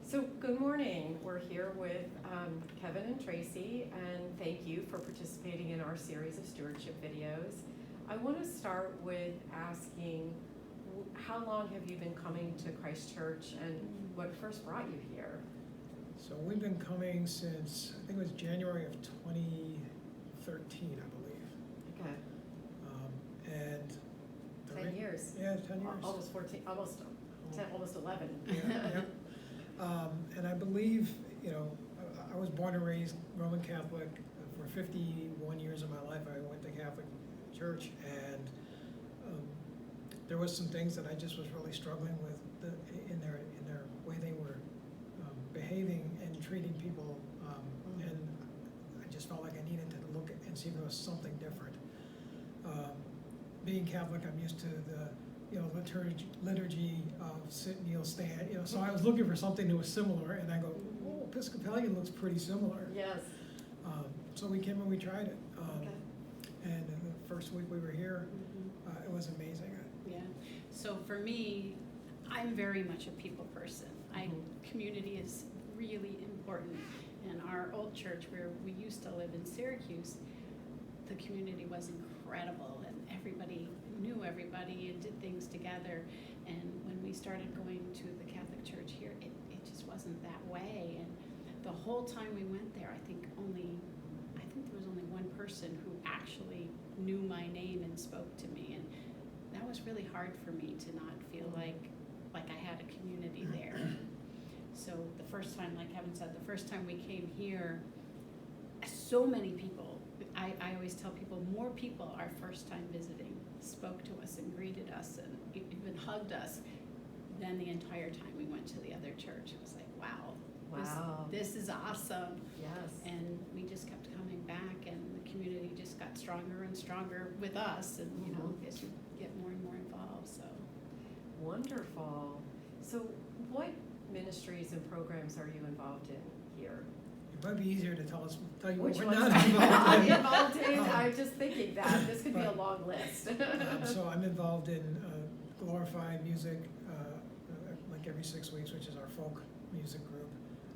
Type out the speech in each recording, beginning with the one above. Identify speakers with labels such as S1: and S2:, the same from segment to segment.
S1: So good morning. We're here with Kevin and Tracy, and thank you for participating in our series of stewardship videos. I want to start with asking, how long have you been coming to Christ Church, and what first brought you here?
S2: So we've been coming since, I think it was January of 2013, I believe.
S1: Okay.
S2: And
S1: 10 years.
S2: Yeah, 10 years.
S1: Almost 14, almost 10, almost 11.
S2: Yeah. And I believe, I was born and raised Roman Catholic. For 51 years of my life, I went to Catholic church, and there was some things that I just was really struggling with in their way they were behaving and treating people, and I just felt like I needed to look and see if there was something different. Being Catholic, I'm used to the liturgy of sit, kneel, stand. So I was looking for something that was similar, and I go, oh, Episcopalian looks pretty similar.
S1: Yes.
S2: So we came and we tried it.
S1: Okay.
S2: And the first week we were here, it was amazing.
S3: Yeah. So for me, I'm very much a people person. Community is really important. In our old church where we used to live in Syracuse, the community was incredible, and everybody knew everybody and did things together. And when we started going to the Catholic Church here, it just wasn't that way. And the whole time we went there, I think there was only one person who actually knew my name and spoke to me, and that was really hard for me to not feel like I had a community there. So the first time, like Kevin said, the first time we came here, so many people, I always tell people, more people our first time visiting spoke to us and greeted us and even hugged us than the entire time we went to the other church. It was like, wow. This is awesome.
S1: Yes.
S3: And we just kept coming back, and the community just got stronger and stronger with us, and as you get more and more involved. So
S1: Wonderful. So what ministries and programs are you involved in here?
S2: It might be easier to tell you what
S1: Which
S2: we're
S1: ones
S2: not
S1: are you
S2: involved in.
S1: involved in? I'm just thinking that this could be a long list.
S2: So I'm involved in glorified music, like every 6 weeks, which is our folk music group.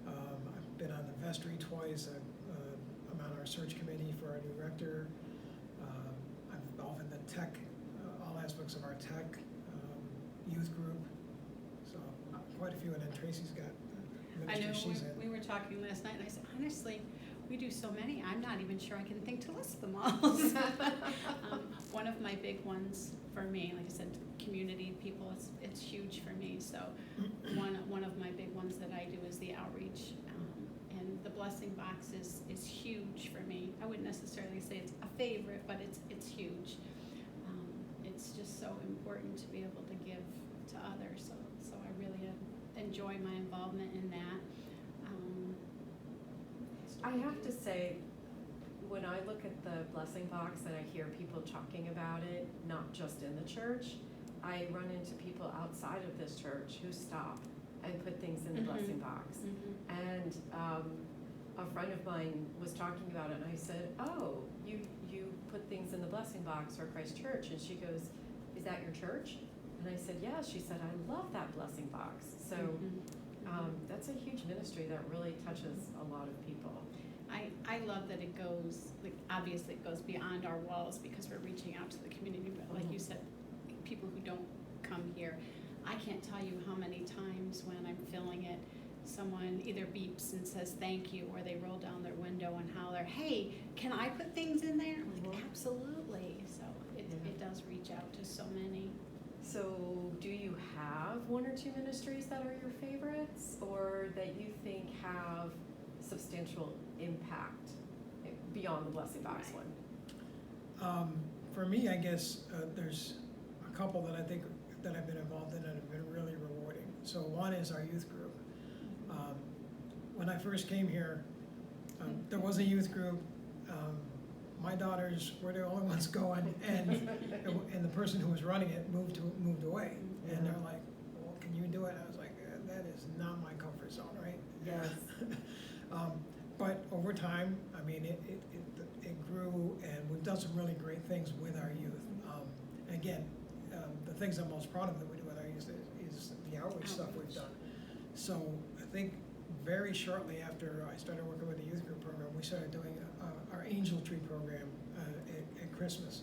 S2: I've been on the vestry twice. I'm on our search committee for our new rector. I'm involved in the tech, all aspects of our tech youth group. So quite a few, and then Tracy's got
S3: I know
S2: she's in.
S3: we were talking last night, and I said, honestly, we do so many, I'm not even sure I can think to list them all. One of my big ones for me, like I said, community people, it's huge for me. So one of my big ones that I do is the outreach, and the blessing box is huge for me. I wouldn't necessarily say it's a favorite, but it's huge. It's just so important to be able to give to others. So I really enjoy my involvement in that.
S1: I have to say, when I look at the blessing box and I hear people talking about it, not just in the church, I run into people outside of this church who stop and put things in the blessing box. And a friend of mine was talking about it, and I said, oh, you put things in the blessing box for Christ Church. And she goes, is that your church? And I said, yeah. She said, I love that blessing box. So that's a huge ministry that really touches a lot of people.
S3: I love that it goes, like, obviously it goes beyond our walls because we're reaching out to the community, but like you said, people who don't come here, I can't tell you how many times when I'm filling it, someone either beeps and says thank you, or they roll down their window and holler, hey, can I put things in there? I'm like, absolutely. So it does reach out to so many.
S1: So do you have one or two ministries that are your favorites, or that you think have substantial impact beyond the blessing box one?
S2: For me, I guess there's a couple that I think that I've been involved in that have been really rewarding. So one is our youth group. When I first came here, there was a youth group. My daughters were the only ones going, and the person who was running it moved away. And they're like, well, can you do it? I was like, that is not my comfort zone, right?
S1: Yes.
S2: But over time, I mean, it grew, and we've done some really great things with our youth. And again, the things I'm most proud of that we do with our youth is the outreach stuff we've done. So think very shortly after I started working with the youth group program, we started doing our angel tree program at Christmas,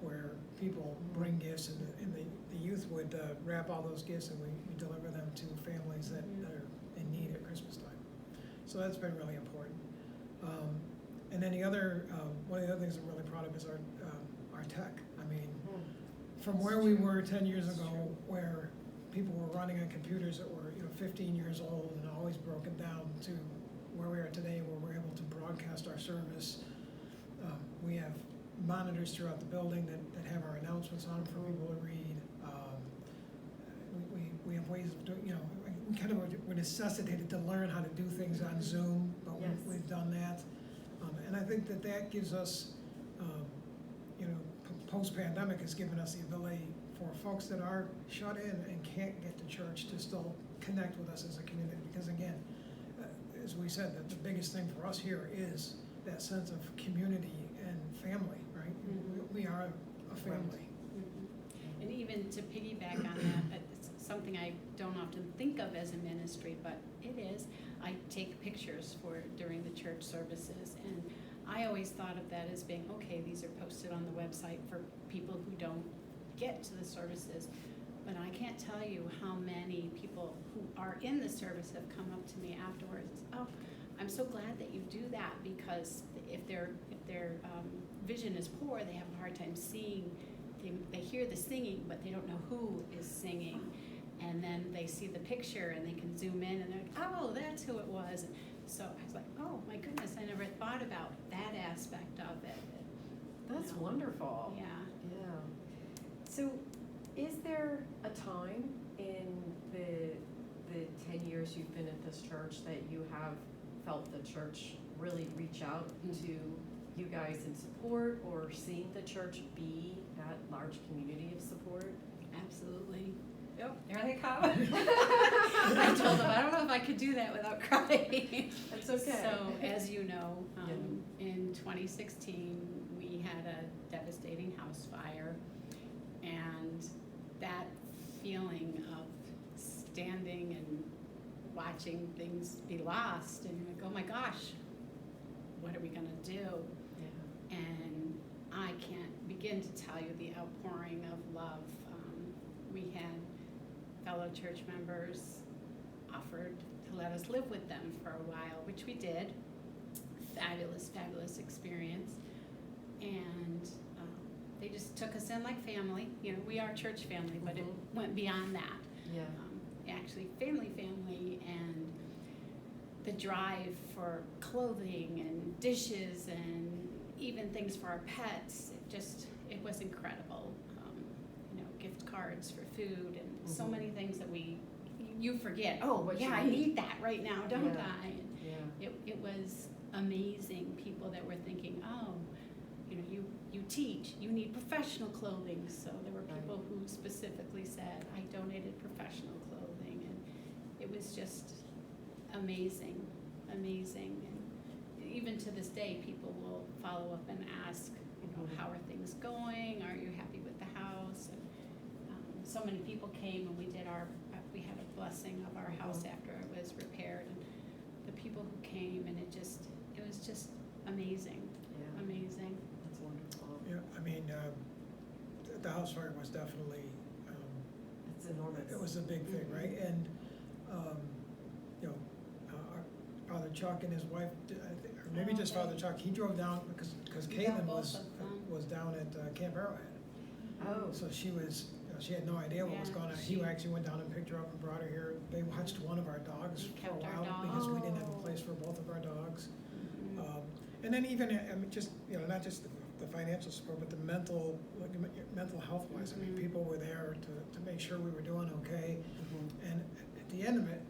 S2: where people bring gifts and the youth would wrap all those gifts and we deliver them to families that are in need at Christmas time. So that's been really important. And then the other, one of the other things I'm really proud of is our tech. I mean, from where we were 10 years ago, where people were running on computers that were 15 years old and always broken down, to where we are today, where we're able to broadcast our service. We have monitors throughout the building that have our announcements on them for people to read. We have ways of doing, we kind of were necessitated to learn how to do things on Zoom, but
S1: Yes.
S2: we've done that. And I think that gives us, post-pandemic has given us the ability for folks that are shut in and can't get to church to still connect with us as a community. Because again, as we said, that the biggest thing for us here is that sense of community and family, right? We are a family.
S3: And even to piggyback on that, it's something I don't often think of as a ministry, but it is. I take pictures during the church services, and I always thought of that as being, okay, these are posted on the website for people who don't get to the services. But I can't tell you how many people who are in the service have come up to me afterwards. Oh, I'm so glad that you do that, because if their vision is poor, they have a hard time seeing. They hear the singing, but they don't know who is singing. And then they see the picture and they can zoom in and they're like, oh, that's who it was. So I was like, oh my goodness, I never thought about that aspect of it.
S1: That's wonderful.
S3: Yeah.
S1: Yeah. So is there a time in the 10 years you've been at this church that you have felt the church really reach out to you guys in support, or seeing the church be that large community of support?
S3: Absolutely.
S1: Yep.
S3: There they come. I told them, I don't know if I could do that without crying.
S1: That's okay.
S3: So, as you know, in 2016, we had a devastating house fire, and that feeling of standing and watching things be lost, and you're like, oh my gosh, what are we gonna do?
S1: Yeah.
S3: And I can't begin to tell you the outpouring of love. We had fellow church members offered to let us live with them for a while, which we did. Fabulous, fabulous experience. And they just took us in like family. We are church family, but it went beyond that.
S1: Yeah.
S3: Actually, family, and the drive for clothing and dishes and even things for our pets. It was incredible. Gift cards for food and so many things that you forget. Oh,
S1: What
S3: yeah,
S1: you
S3: I
S1: need.
S3: need that right now, don't
S1: Yeah.
S3: I? And
S1: Yeah.
S3: it was amazing. People that were thinking, oh, you teach, you need professional clothing. So there were people who specifically said, I donated professional clothing, and it was just amazing. And even to this day, people will follow up and ask, how are things going? Are you happy with the house? And so many people came, and we had a blessing of our house after it was repaired, and the people who came, and it was just amazing.
S1: Yeah.
S3: Amazing.
S1: That's wonderful.
S2: Yeah, I mean, the house fire was definitely,
S1: It's enormous.
S2: it was a big thing, right? And, our Father Chuck and his wife, or maybe just Father Chuck, he drove down because Caitlin was down at Camp Arrowhead.
S1: Oh.
S2: So she had no idea what was
S3: Yeah,
S2: going on. He actually went down and picked her up and brought her here. They watched one of our dogs
S3: We
S2: for a
S3: kept our
S2: while
S3: dog.
S2: because we didn't have a
S1: Oh.
S2: place for both of our dogs. And then even, just, not just the financial support, but the mental health wise. I mean, people were there to make sure we were doing okay. And at the end of it,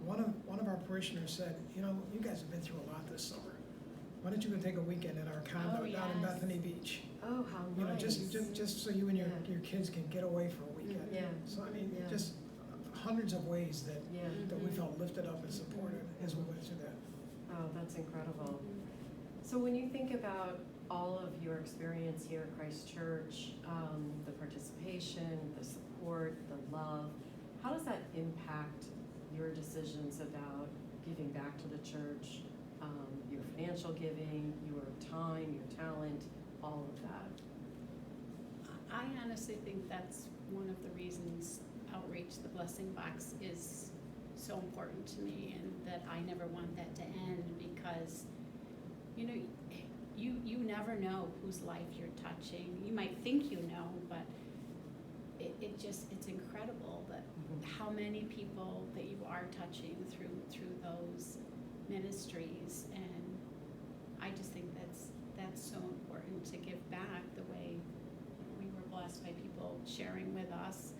S2: one of our parishioners said, you guys have been through a lot this summer. Why don't you go take a weekend at our condo down in
S3: yes.
S2: Bethany Beach?
S1: Oh, how nice.
S2: Just so you and your kids can get away for a weekend.
S1: Yeah.
S2: So I mean,
S1: Yeah.
S2: just hundreds of ways that
S1: Yeah.
S2: we felt lifted up and supported as we went through that.
S1: Oh, that's incredible. So when you think about all of your experience here at Christ Church, the participation, the support, the love, how does that impact your decisions about giving back to the church, your financial giving, your time, your talent, all of that?
S3: I honestly think that's one of the reasons outreach, the blessing box, is so important to me, and that I never want that to end, because, you know, you never know whose life you're touching. You might think you know, but it's incredible that how many people that you are touching through those ministries, and I just think that's so important, to give back the way we were blessed by people sharing with us.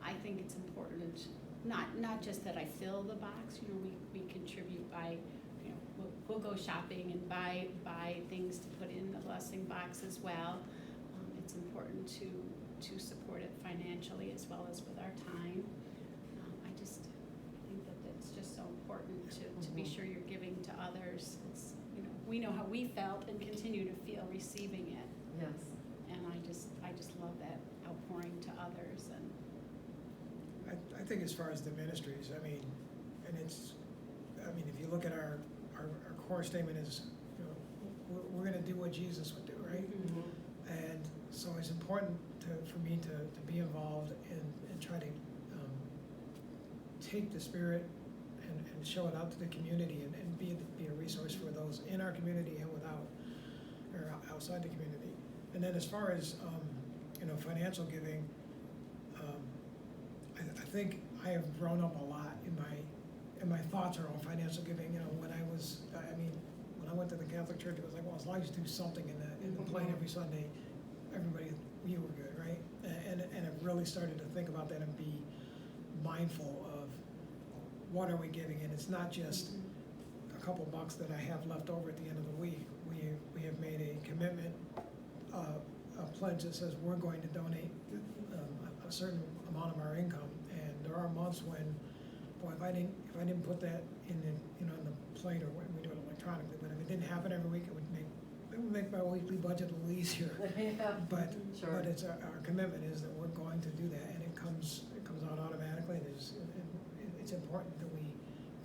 S3: I think it's important, not just that I fill the box, you know, we contribute by, you know, we'll go shopping and buy things to put in the blessing box as well. It's important to support it financially as well as with our time. I think that it's just so important to be sure you're giving to others. It's, you know, we know how we felt and continue to feel receiving it.
S1: Yes.
S3: And I just love that outpouring to others. And
S2: I think as far as the ministries, I mean, if you look at our core statement is, you know, we're gonna do what Jesus would do, right? And so it's important for me to be involved and try to take the Spirit and show it out to the community, and be a resource for those in our community and outside the community. And then as far as you know, financial giving, I think I have grown up a lot in my thoughts around financial giving. You know, when I went to the Catholic Church, it was like, well, as long as you do something in the plate every Sunday, everybody, you were good, right? And I've really started to think about that and be mindful of what are we giving, and it's not just a couple bucks that I have left over at the end of the week. We have made a commitment, a pledge that says we're going to donate a certain amount of our income, and there are months when, boy, if I didn't put that in the plate, or when we do it electronically, but if it didn't happen every week, it would make my weekly budget a little easier.
S1: Yeah.
S2: But
S1: Sure.
S2: but it's our commitment is that we're going to do that, and it comes out automatically. It's important that we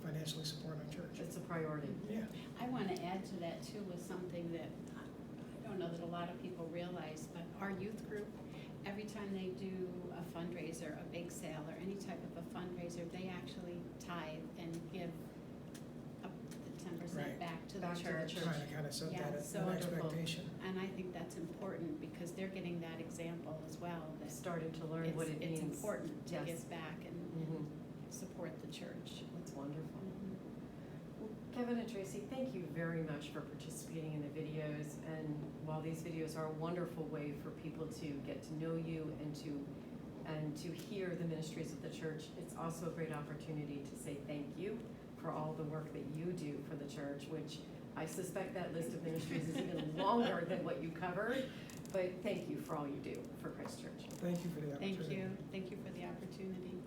S2: financially support our church.
S1: It's a priority.
S2: Yeah.
S3: I want to add to that too, with something that I don't know that a lot of people realize, but our youth group, every time they do a fundraiser, a bake sale, or any type of a fundraiser, they actually tithe and give up the 10%
S2: Right.
S3: back to the
S1: Back to the
S3: church.
S1: church.
S2: Trying to kind of set
S3: Yeah,
S2: that
S3: so
S2: an
S1: wonderful.
S2: expectation.
S3: And I think that's important, because they're getting that example as well, that
S1: Starting to learn what it means.
S3: it's important to
S1: Yes.
S3: give back and
S1: Mhm.
S3: support the church.
S1: That's wonderful. Well, Kevin and Tracy, thank you very much for participating in the videos. And while these videos are a wonderful way for people to get to know you and to hear the ministries of the church, it's also a great opportunity to say thank you for all the work that you do for the church, which I suspect that list of ministries is even longer than what you covered. But thank you for all you do for Christ Church.
S2: Thank you for the opportunity.
S3: Thank you for the opportunity.